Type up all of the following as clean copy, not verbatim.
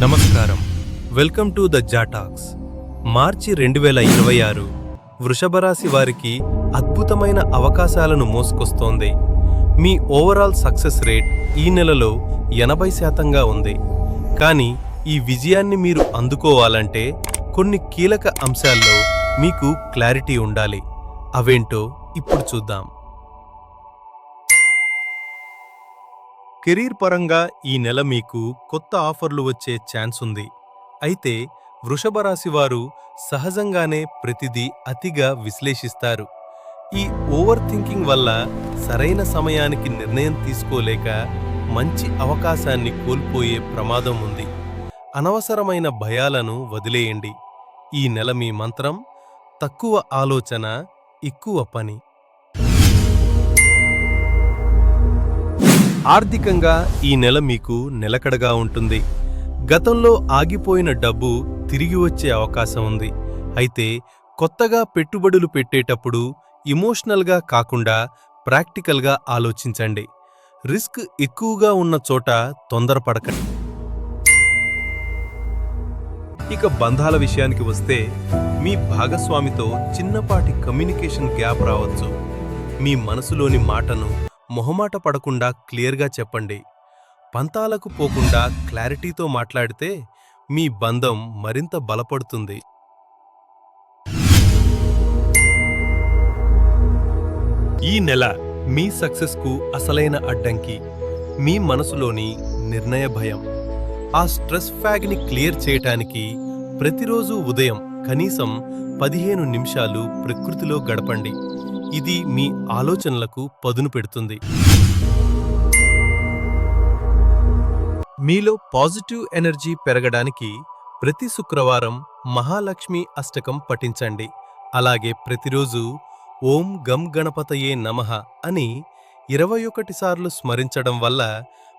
నమస్కారం. Welcome to the Jataks. March 2026 వృషభ రాశి వారికి అద్భుతమైన అవకాశాలను మోసుకొస్తోంది. మీ ఓవరాల్ సక్సెస్ రేట్ ఈ నెలలో 80% ఉంది. కానీ ఈ విజయాన్ని మీరు అందుకోవాలంటే కొన్ని కీలక అంశాల్లో మీకు క్లారిటీ ఉండాలి. అవేంటో ఇప్పుడు చూద్దాం. కెరీర్ పరంగా ఈ నెల మీకు కొత్త ఆఫర్లు వచ్చే ఛాన్స్ ఉంది. అయితే వృషభ రాశి వారు సహజంగానే ప్రతిదీ అతిగా విశ్లేషిస్తారు. ఈ ఓవర్ థింకింగ్ వల్ల సరైన సమయానికి నిర్ణయం తీసుకోలేక మంచి అవకాశాన్ని కోల్పోయే ప్రమాదం ఉంది. అనవసరమైన భయాలను వదిలేయండి. ఈ నెల మీ మంత్రం తక్కువ ఆలోచన, ఎక్కువ పని. ఆర్థికంగా ఈ నెల మీకు నిలకడగా ఉంటుంది. గతంలో ఆగిపోయిన డబ్బు తిరిగి వచ్చే అవకాశం ఉంది. అయితే కొత్తగా పెట్టుబడులు పెట్టేటప్పుడు ఇమోషనల్గా కాకుండా ప్రాక్టికల్గా ఆలోచించండి. రిస్క్ ఎక్కువగా ఉన్న చోట తొందరపడకండి. ఇక బంధాల విషయానికి వస్తే మీ భాగస్వామితో చిన్నపాటి కమ్యూనికేషన్ గ్యాప్ రావచ్చు. మీ మనసులోని మాటను మొహమాట పడకుండా క్లియర్గా చెప్పండి. పంతాలకు పోకుండా క్లారిటీతో మాట్లాడితే మీ బంధం మరింత బలపడుతుంది. ఈ నెల మీ సక్సెస్కు అసలైన అడ్డంకి మీ మనసులోని నిర్ణయ భయం. ఆ స్ట్రెస్ ఫ్యాగ్ని క్లియర్ చేయటానికి ప్రతిరోజు ఉదయం కనీసం 15 నిమిషాలు ప్రకృతిలో గడపండి. ఇది మీ ఆలోచనలకు పదును పెడుతుంది. మీలో పాజిటివ్ ఎనర్జీ పెరగడానికి ప్రతి శుక్రవారం మహాలక్ష్మి అష్టకం పఠించండి. అలాగే ప్రతిరోజు ఓం గం గణపతయే నమః అని 21 సార్లు స్మరించడం వల్ల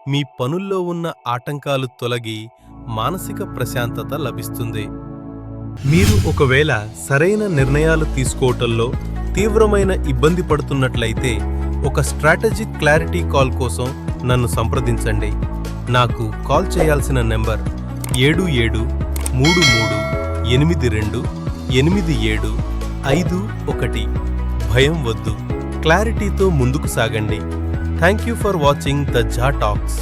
మీ పనుల్లో ఉన్న ఆటంకాలు తొలగి మానసిక ప్రశాంతత లభిస్తుంది. మీరు ఒకవేళ సరైన నిర్ణయాలు తీసుకోవటంలో తీవ్రమైన ఇబ్బంది పడుతున్నట్లయితే ఒక స్ట్రాటజిక్ క్లారిటీ కాల్ కోసం నన్ను సంప్రదించండి. నాకు కాల్ చేయాల్సిన నెంబర్ 7733828751. భయం వద్దు, క్లారిటీతో ముందుకు సాగండి. Thank you for watching the జాటాక్స్.